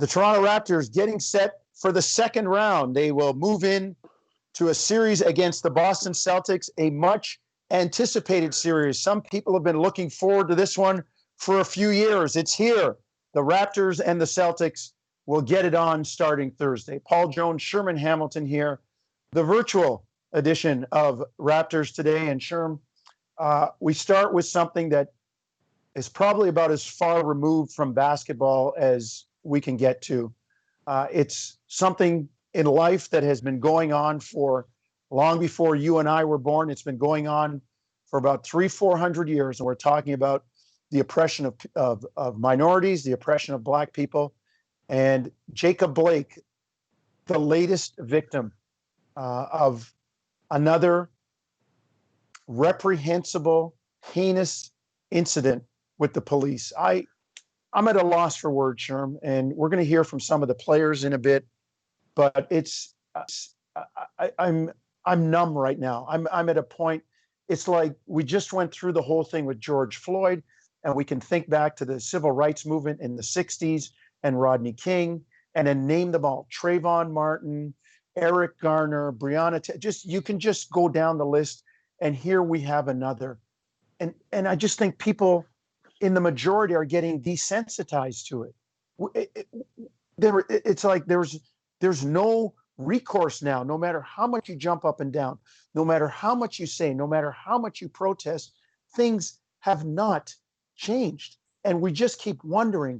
The Toronto Raptors getting set for the second round. They will move in to a series against the Boston Celtics, a much anticipated series. Some people have been looking forward to this one for a few years. It's here. The Raptors and the Celtics will get it on starting Thursday. Paul Jones, Sherman Hamilton here, the virtual edition of Raptors Today. And Sherm, we start with something that is probably about as far removed from basketball as we can get to. It's something in life that has been going on for long before you and I were born. It's been going on for about 300-400 years. And we're talking about the oppression of minorities, the oppression of Black people. And Jacob Blake, the latest victim of another reprehensible, heinous incident with the police. I'm at a loss for words, Sherm, and we're going to hear from some of the players in a bit. But I'm numb right now. I'm at a point. It's like we just went through the whole thing with George Floyd, and we can think back to the civil rights movement in the 60s and Rodney King, and then name them all: Trayvon Martin, Eric Garner, Breonna. You can just go down the list, and here we have another. And I just think people in the majority are getting desensitized to it. It's like there's no recourse now. No matter how much you jump up and down, no matter how much you say, no matter how much you protest, things have not changed. And we just keep wondering,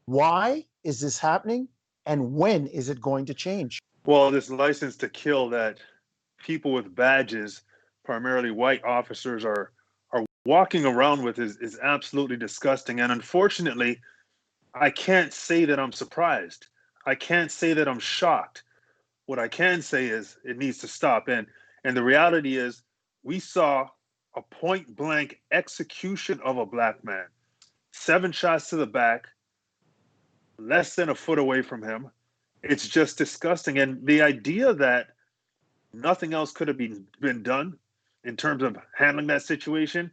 why is this happening? And when is it going to change? Well, this license to kill that people with badges, primarily white officers, are walking around with is absolutely disgusting. And unfortunately, I can't say that I'm surprised. I can't say that I'm shocked. What I can say is it needs to stop. And the reality is we saw a point blank execution of a Black man. 7 shots to the back, less than a foot away from him. It's just disgusting. And the idea that nothing else could have been done in terms of handling that situation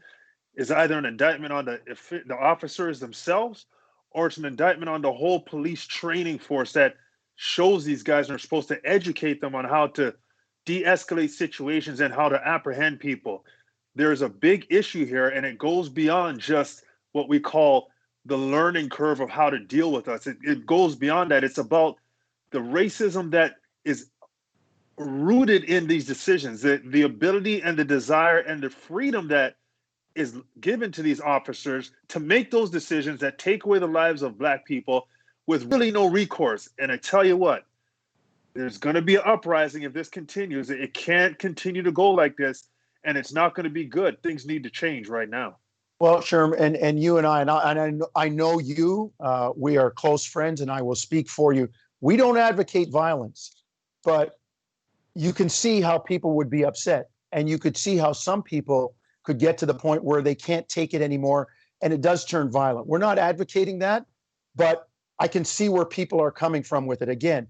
is either an indictment on the officers themselves, or it's an indictment on the whole police training force that shows these guys are supposed to educate them on how to de-escalate situations and how to apprehend people. There's a big issue here, and it goes beyond just what we call the learning curve of how to deal with us. It goes beyond that. It's about the racism that is rooted in these decisions, the ability and the desire and the freedom that is given to these officers to make those decisions that take away the lives of Black people with really no recourse. And I tell you what, there's going to be an uprising if this continues. It can't continue to go like this, and it's not going to be good. Things need to change right now. Well, Sherm, and you and I know you, we are close friends, and I will speak for you. We don't advocate violence, but you can see how people would be upset, and you could see how some people could get to the point where they can't take it anymore, and it does turn violent. We're not advocating that, but I can see where people are coming from with it. Again,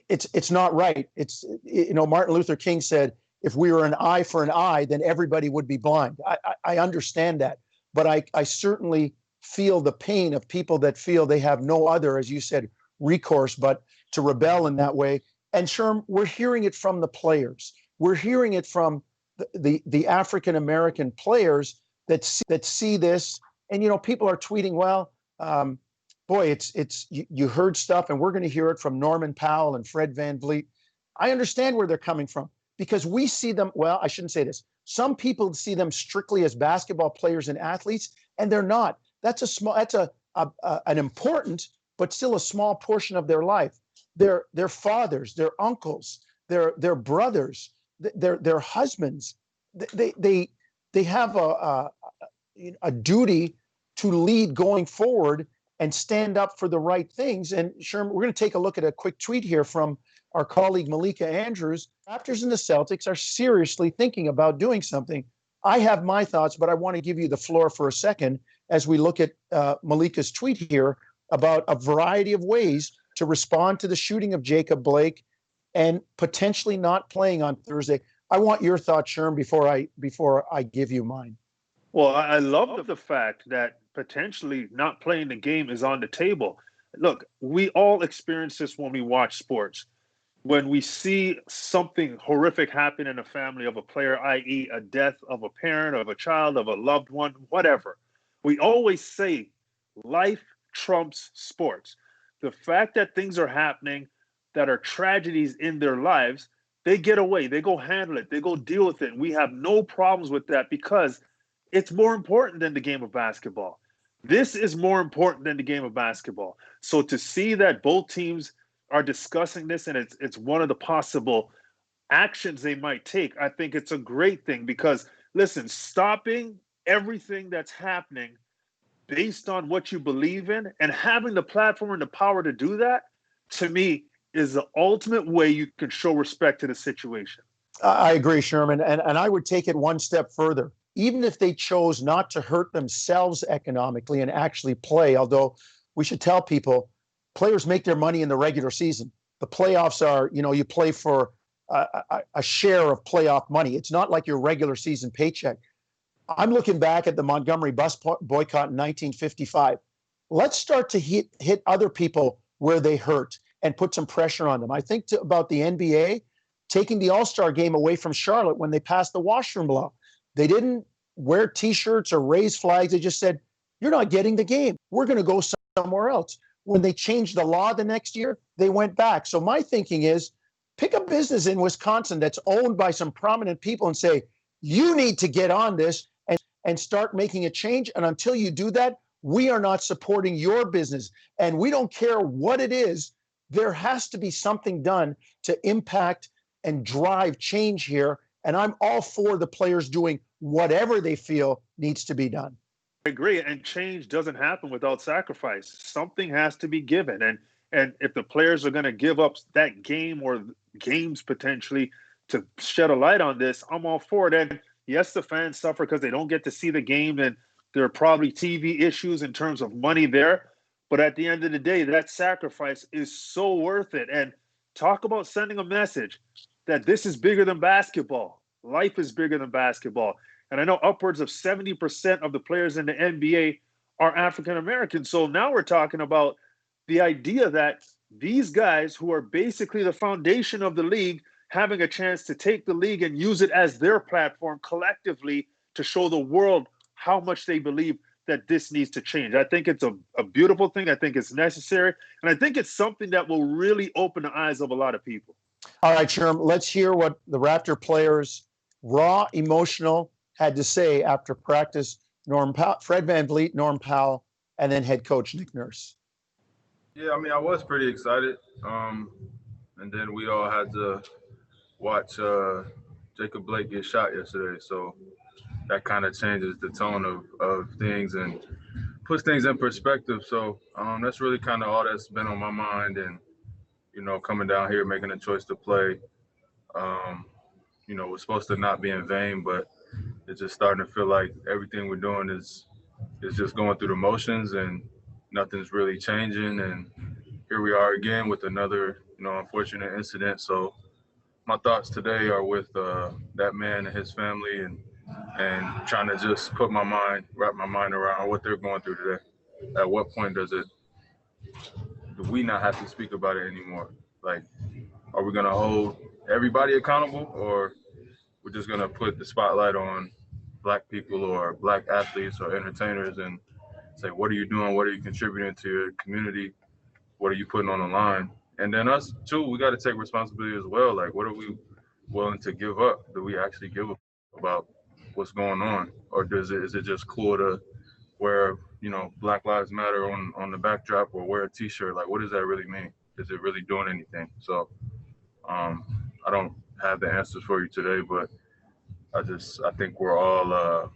it's not right. It's, Martin Luther King said, if we were an eye for an eye, then everybody would be blind. I understand that, but I certainly feel the pain of people that feel they have no other, as you said, recourse but to rebel in that way. And Sherm, we're hearing it from the players. We're hearing it from the African American players that see this, and people are tweeting, well, boy, it's you heard stuff, and we're going to hear it from Norman Powell and Fred VanVleet. I understand where they're coming from, because we see them. Well, I shouldn't say this. Some people see them strictly as basketball players and athletes, and they're not. That's an important but still a small portion of their life. Their fathers, their uncles, their brothers, their husbands. They have a duty to lead going forward and stand up for the right things. And Sherman, we're going to take a look at a quick tweet here from our colleague Malika Andrews. Raptors and the Celtics are seriously thinking about doing something. I have my thoughts, but I want to give you the floor for a second as we look at Malika's tweet here about a variety of ways to respond to the shooting of Jacob Blake and potentially not playing on Thursday. I want your thoughts, Sherm, before I give you mine. Well, I love the fact that potentially not playing the game is on the table. Look, we all experience this when we watch sports. When we see something horrific happen in a family of a player, i.e., a death of a parent, of a child, of a loved one, whatever, we always say life trumps sports. The fact that things are happening that are tragedies in their lives, they get away, they go handle it, they go deal with it. And we have no problems with that because it's more important than the game of basketball. This is more important than the game of basketball. So to see that both teams are discussing this and it's one of the possible actions they might take, I think it's a great thing because listen, stopping everything that's happening based on what you believe in and having the platform and the power to do that, to me, is the ultimate way you can show respect to the situation. I agree, Sherman. And I would take it one step further. Even if they chose not to hurt themselves economically and actually play, although we should tell people players make their money in the regular season. The playoffs are, you play for a share of playoff money. It's not like your regular season paycheck. I'm looking back at the Montgomery bus boycott in 1955. Let's start to hit other people where they hurt and put some pressure on them. I think about the NBA taking the All-Star game away from Charlotte when they passed the washroom law. They didn't wear T-shirts or raise flags. They just said, you're not getting the game. We're going to go somewhere else. When they changed the law the next year, they went back. So my thinking is pick a business in Wisconsin that's owned by some prominent people and say, you need to get on this and start making a change. And until you do that, we are not supporting your business. And we don't care what it is. There has to be something done to impact and drive change here. And I'm all for the players doing whatever they feel needs to be done. I agree. And change doesn't happen without sacrifice. Something has to be given. And if the players are going to give up that game or games potentially to shed a light on this, I'm all for it. And yes, the fans suffer because they don't get to see the game, and there are probably TV issues in terms of money there. But at the end of the day, that sacrifice is so worth it. And talk about sending a message that this is bigger than basketball. Life is bigger than basketball. And I know upwards of 70% of the players in the NBA are African American. So now we're talking about the idea that these guys who are basically the foundation of the league having a chance to take the league and use it as their platform collectively to show the world how much they believe that this needs to change. I think it's a beautiful thing. I think it's necessary. And I think it's something that will really open the eyes of a lot of people. All right, Sherm, let's hear what the Raptor players, raw, emotional, had to say after practice. Fred VanVleet, Norm Powell, and then head coach Nick Nurse. Yeah, I mean, I was pretty excited. And then we all had to watch Jacob Blake get shot yesterday. So that kind of changes the tone of things and puts things in perspective. So that's really kind of all that's been on my mind. And, coming down here, making a choice to play, we're supposed to not be in vain, but it's just starting to feel like everything we're doing is just going through the motions and nothing's really changing. And here we are again with another, unfortunate incident. So my thoughts today are with that man and his family and trying to just wrap my mind around what they're going through today. At what point do we not have to speak about it anymore? Like, are we going to hold everybody accountable, or we're just going to put the spotlight on Black people or Black athletes or entertainers and say, what are you doing? What are you contributing to your community? What are you putting on the line? And then us too, we got to take responsibility as well. Like, what are we willing to give up? Do we actually give up about what's going on? Or is it just cool to wear, Black Lives Matter on the backdrop or wear a t-shirt? Like, what does that really mean? Is it really doing anything? So I don't have the answers for you today, but I think we're all,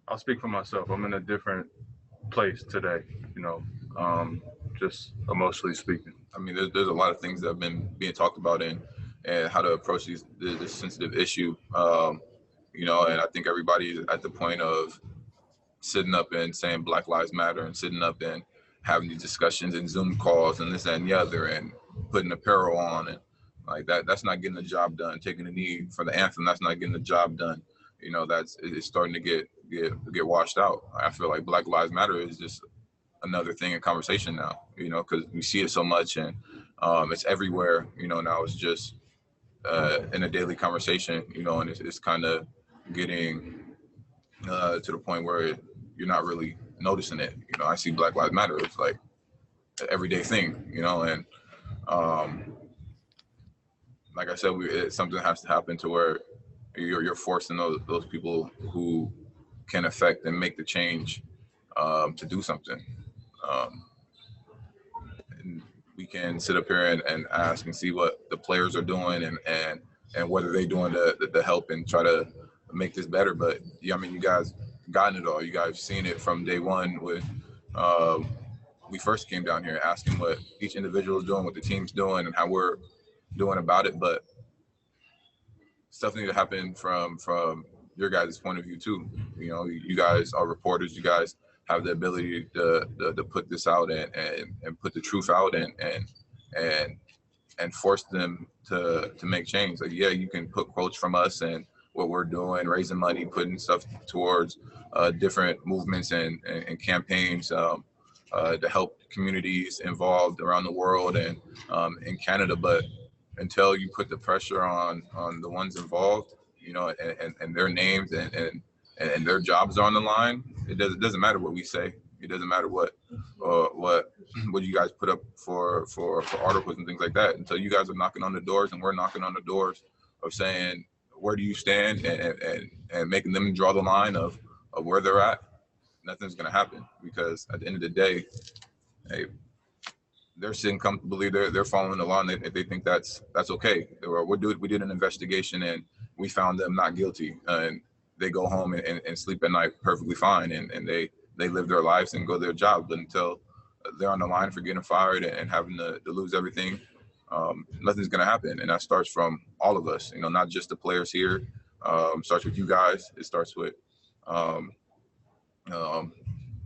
I'll speak for myself. I'm in a different place today, just emotionally speaking. I mean, there's a lot of things that have been being talked about and how to approach this sensitive issue, and I think everybody is at the point of sitting up and saying Black Lives Matter and sitting up and having these discussions and Zoom calls and this, that, and the other, and putting apparel on and like that. That's not getting the job done. Taking a knee for the anthem, that's not getting the job done. It's starting to get washed out. I feel like Black Lives Matter is just another thing in conversation now, because we see it so much, and it's everywhere, now it's just in a daily conversation, and it's kind of getting to the point where you're not really noticing it. I see Black Lives Matter. It's like an everyday thing, and like I said, something has to happen to where you're forcing those people who can affect and make the change to do something. And we can sit up here and ask and see what the players are doing and what are they doing to help and try to make this better. But yeah, I mean, you guys gotten it all. You guys seen it from day one with we first came down here asking what each individual is doing, what the team's doing, and how we're doing about it. But stuff needs to happen from your guys' point of view too. You guys are reporters. You guys have the ability to put this out and put the truth out and force them to make change. Like, yeah, you can put quotes from us and what we're doing, raising money, putting stuff towards different movements and campaigns to help communities involved around the world and in Canada. But until you put the pressure on the ones involved, and their names and their jobs are on the line, it doesn't matter what we say. It doesn't matter what you guys put up for articles and things like that. Until you guys are knocking on the doors and we're knocking on the doors of saying, where do you stand, and making them draw the line of where they're at, nothing's going to happen. Because at the end of the day, hey, they're sitting comfortably, they're following the law, and they think that's okay. We did an investigation and we found them not guilty, and they go home and sleep at night perfectly fine, and they live their lives and go to their job. But until they're on the line for getting fired and having to lose everything, nothing's going to happen. And that starts from all of us, not just the players here. Starts with you guys. It starts with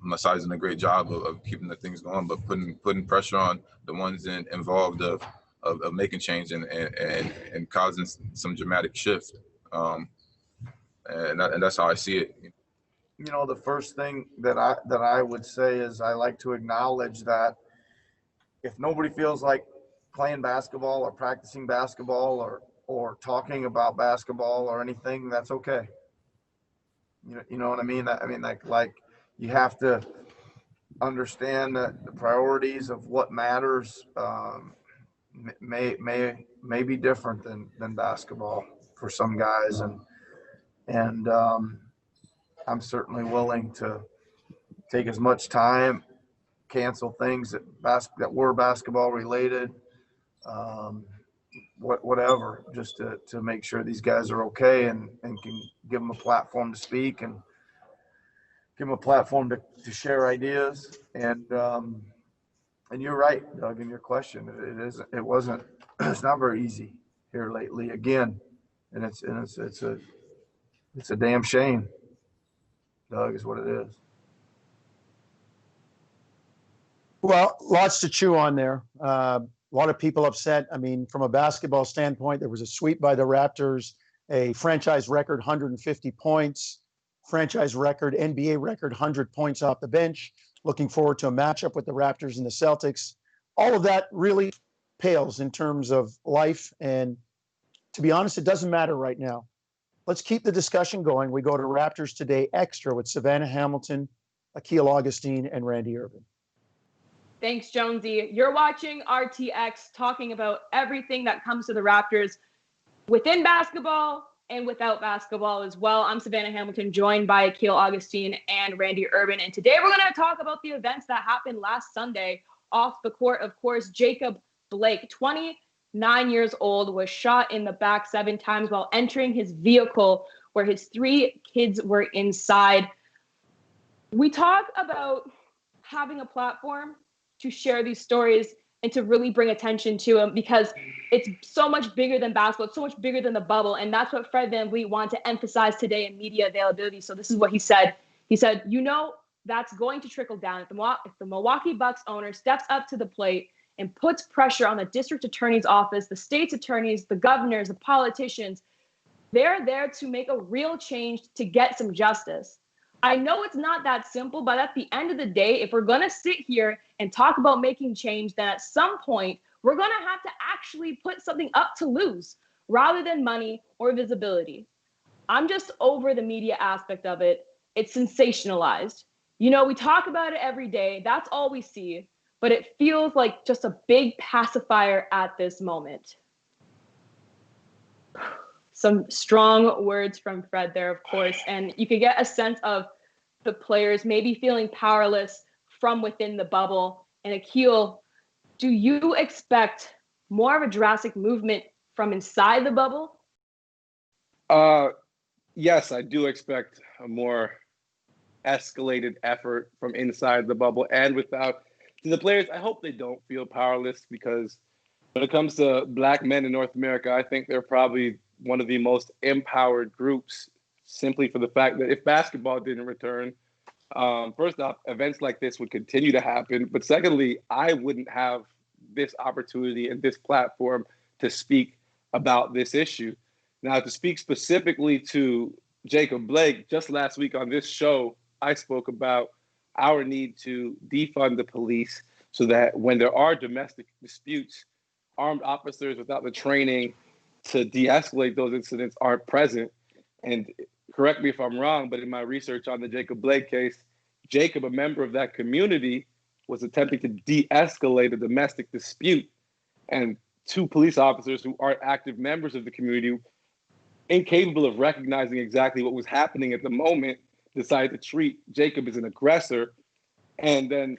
Masai's doing a great job of keeping the things going, but putting pressure on the ones involved of making change and causing some dramatic shift. And that's how I see it. The first thing that I would say is I like to acknowledge that if nobody feels like playing basketball or practicing basketball or talking about basketball or anything, that's okay. You know what I mean? I mean, like you have to understand that the priorities of what matters may be different than basketball for some guys, and I'm certainly willing to take as much time, cancel things that were basketball related, whatever, just to make sure these guys are okay and can give them a platform to speak and give them a platform to share ideas. And you're right, Doug, in your question. It's not very easy here lately again, and it's a damn shame, Doug, is what it is. Well, lots to chew on there. A lot of people upset. I mean, from a basketball standpoint, there was a sweep by the Raptors, a franchise record 150 points, franchise record, NBA record 100 points off the bench. Looking forward to a matchup with the Raptors and the Celtics. All of that really pales in terms of life. And to be honest, it doesn't matter right now. Let's keep the discussion going. We go to Raptors Today Extra with Savanna Hamilton, Akil, Augustine, and Randy Urban. Thanks, Jonesy. You're watching RTX, talking about everything that comes to the Raptors within basketball and without basketball as well. I'm Savanna Hamilton, joined by Akil, Augustine, and Randy Urban. And today we're going to talk about the events that happened last Sunday off the court. Of course, Jacob Blake, 29 years old, was shot in the back 7 times while entering his vehicle where his 3 kids were inside. We talk about having a platform to share these stories and to really bring attention to them, because it's so much bigger than basketball. It's so much bigger than the bubble. And that's what Fred VanVleet wanted to emphasize today in media availability. So this is what he said. He said, that's going to trickle down. If the Milwaukee Bucks owner steps up to the plate and puts pressure on the district attorney's office, the state's attorneys, the governors, the politicians, they're there to make a real change to get some justice. I know it's not that simple, but at the end of the day, if we're going to sit here and talk about making change, then at some point, we're going to have to actually put something up to lose rather than money or visibility. I'm just over the media aspect of it. It's sensationalized. You know, we talk about it every day. That's all we see. But it feels like just a big pacifier at this moment. Some strong words from Fred there, of course. And you could get a sense of the players maybe feeling powerless from within the bubble. And Akil, do you expect more of a drastic movement from inside the bubble? Yes, I do expect a more escalated effort from inside the bubble and without. To the players, I hope they don't feel powerless, because when it comes to Black men in North America, I think they're probably one of the most empowered groups, simply for the fact that if basketball didn't return, first off, events like this would continue to happen. But secondly, I wouldn't have this opportunity and this platform to speak about this issue. Now, to speak specifically to Jacob Blake, just last week on this show, I spoke about our need to defund the police so that when there are domestic disputes, armed officers without the training to de-escalate those incidents aren't present. And correct me if I'm wrong, but in my research on the Jacob Blake case, Jacob, a member of that community, was attempting to de-escalate a domestic dispute. And two police officers who aren't active members of the community, incapable of recognizing exactly what was happening at the moment, decided to treat Jacob as an aggressor and then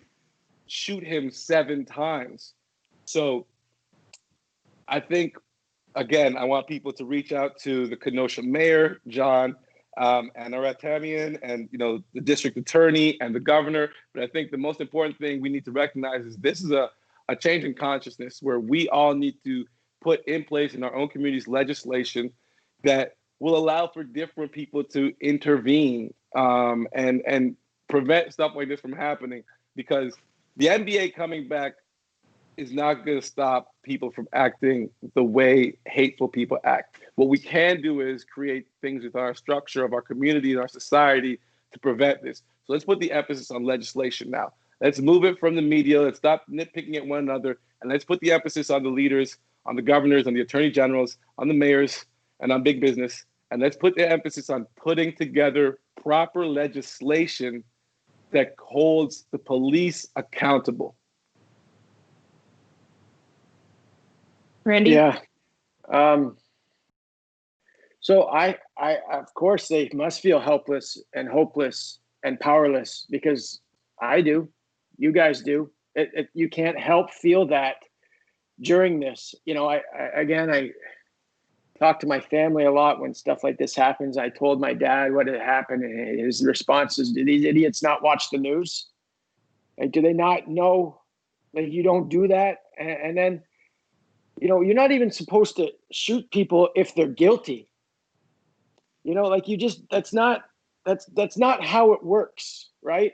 shoot him 7 times. So I think, again, I want people to reach out to the Kenosha mayor, John Anaratamian, and the district attorney and the governor. But I think the most important thing we need to recognize is this is a change in consciousness where we all need to put in place in our own communities legislation that will allow for different people to intervene and prevent stuff like this from happening. Because the NBA coming back is not going to stop people from acting the way hateful people act. What we can do is create things with our structure of our community and our society to prevent this. So let's put the emphasis on legislation now. Let's move it from the media. Let's stop nitpicking at one another. And let's put the emphasis on the leaders, on the governors, on the attorney generals, on the mayors, and on big business. And let's put the emphasis on putting together proper legislation that holds the police accountable. Randy? Yeah. So I, of course, they must feel helpless and hopeless and powerless, because I do. You guys do. You can't help feel that during this. I talk to my family a lot when stuff like this happens. I told my dad what had happened, and his response is, "Do these idiots not watch the news? Like, do they not know? Like, you don't do that?" And then, you're not even supposed to shoot people if they're guilty. That's not how it works, right?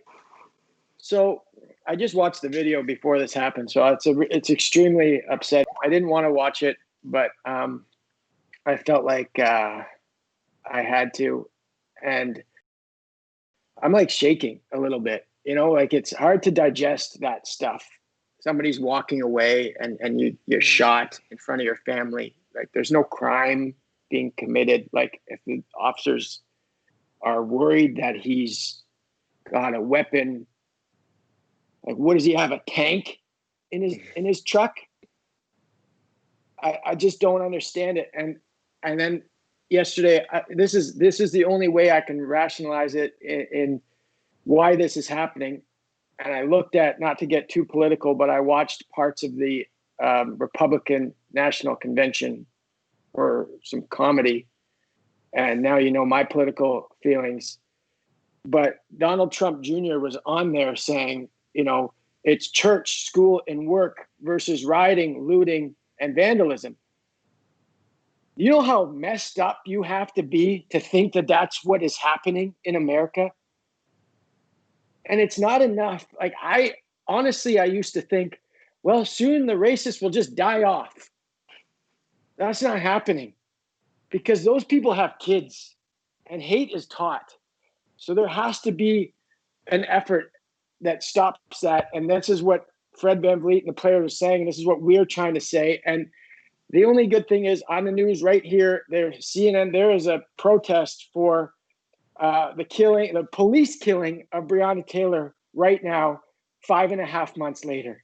So I just watched the video before this happened, so it's extremely upsetting. I didn't want to watch it, but I felt like I had to, and I'm like shaking a little bit. It's hard to digest that stuff. Somebody's walking away and you're shot in front of your family. Like, there's no crime being committed. Like, if the officers are worried that he's got a weapon, like, what does he have, a tank in his truck? I just don't understand it. And then yesterday, this is the only way I can rationalize it in why this is happening. And I looked at, not to get too political, but I watched parts of the Republican National Convention for some comedy. And now my political feelings. But Donald Trump Jr. was on there saying, it's church, school, and work versus rioting, looting, and vandalism. You know how messed up you have to be to think that that's what is happening in America? And it's not enough. Like, I used to think, well, soon the racists will just die off. That's not happening, because those people have kids and hate is taught. So there has to be an effort that stops that. And this is what Fred VanVleet and the players are saying. And this is what we're trying to say. And the only good thing is on the news right here, CNN, there is a protest for the police killing of Breonna Taylor right now, 5.5 months later.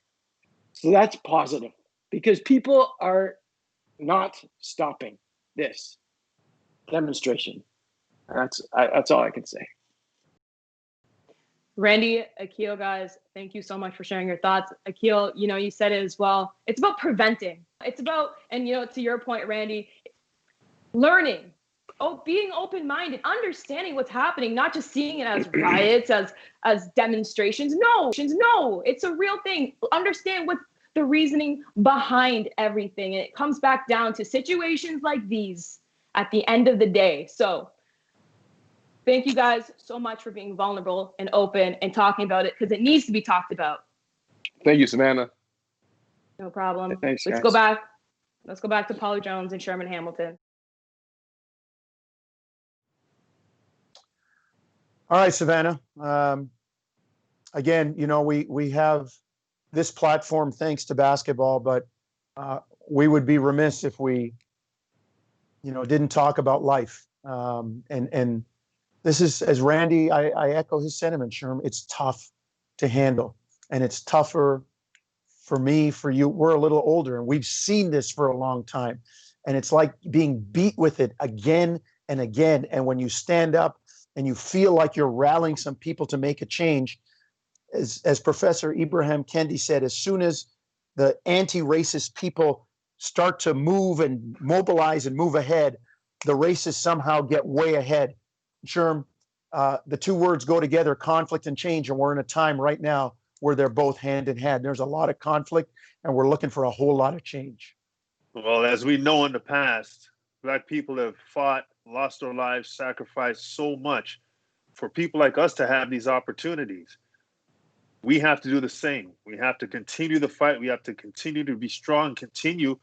So that's positive because people are not stopping this demonstration. That's all I can say. Randy, Akil, guys, thank you so much for sharing your thoughts. Akil, you said it as well. It's about preventing. It's about, and to your point, Randy, learning, being open-minded, understanding what's happening, not just seeing it as riots, as demonstrations. No, it's a real thing. Understand what the reasoning behind everything. And it comes back down to situations like these at the end of the day. So thank you guys so much for being vulnerable and open and talking about it because it needs to be talked about. Thank you, Savanna. No problem. Thanks, Let's guys. go back. Let's go back to Paulie Jones and Sherman Hamilton. All right, Savanna. Again, we have this platform thanks to basketball, but we would be remiss if we, didn't talk about life. And this is, as Randy, I echo his sentiment, Sherm. It's tough to handle, and it's tougher for me, for you. We're a little older, and we've seen this for a long time, and it's like being beat with it again and again. And when you stand up and you feel like you're rallying some people to make a change, as Professor Ibrahim Kendi said, as soon as the anti-racist people start to move and mobilize and move ahead, the racists somehow get way ahead. Sherm, the two words go together, conflict and change, and we're in a time right now where they're both hand in hand. There's a lot of conflict, and we're looking for a whole lot of change. Well, as we know in the past, Black people have fought, lost their lives, sacrificed so much for people like us to have these opportunities. We have to do the same. We have to continue the fight. We have to continue to be strong, continue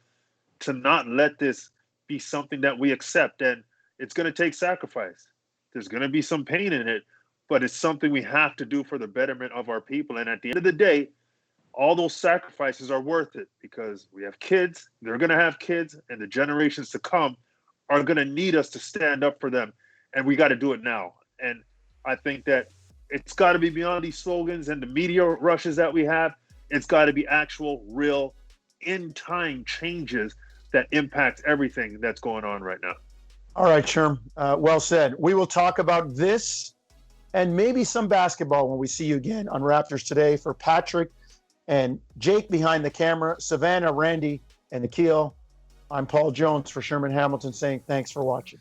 to not let this be something that we accept. And it's going to take sacrifice. There's going to be some pain in it, but it's something we have to do for the betterment of our people. And at the end of the day, all those sacrifices are worth it because we have kids, they're going to have kids, and the generations to come are going to need us to stand up for them. And we got to do it now. And I think that it's got to be beyond these slogans and the media rushes that we have. It's got to be actual, real, in-time changes that impact everything that's going on right now. All right, Sherm. Well said. We will talk about this and maybe some basketball when we see you again on Raptors Today. For Patrick and Jake behind the camera, Savanna, Randy, and Akil, I'm Paul Jones for Sherman Hamilton saying thanks for watching.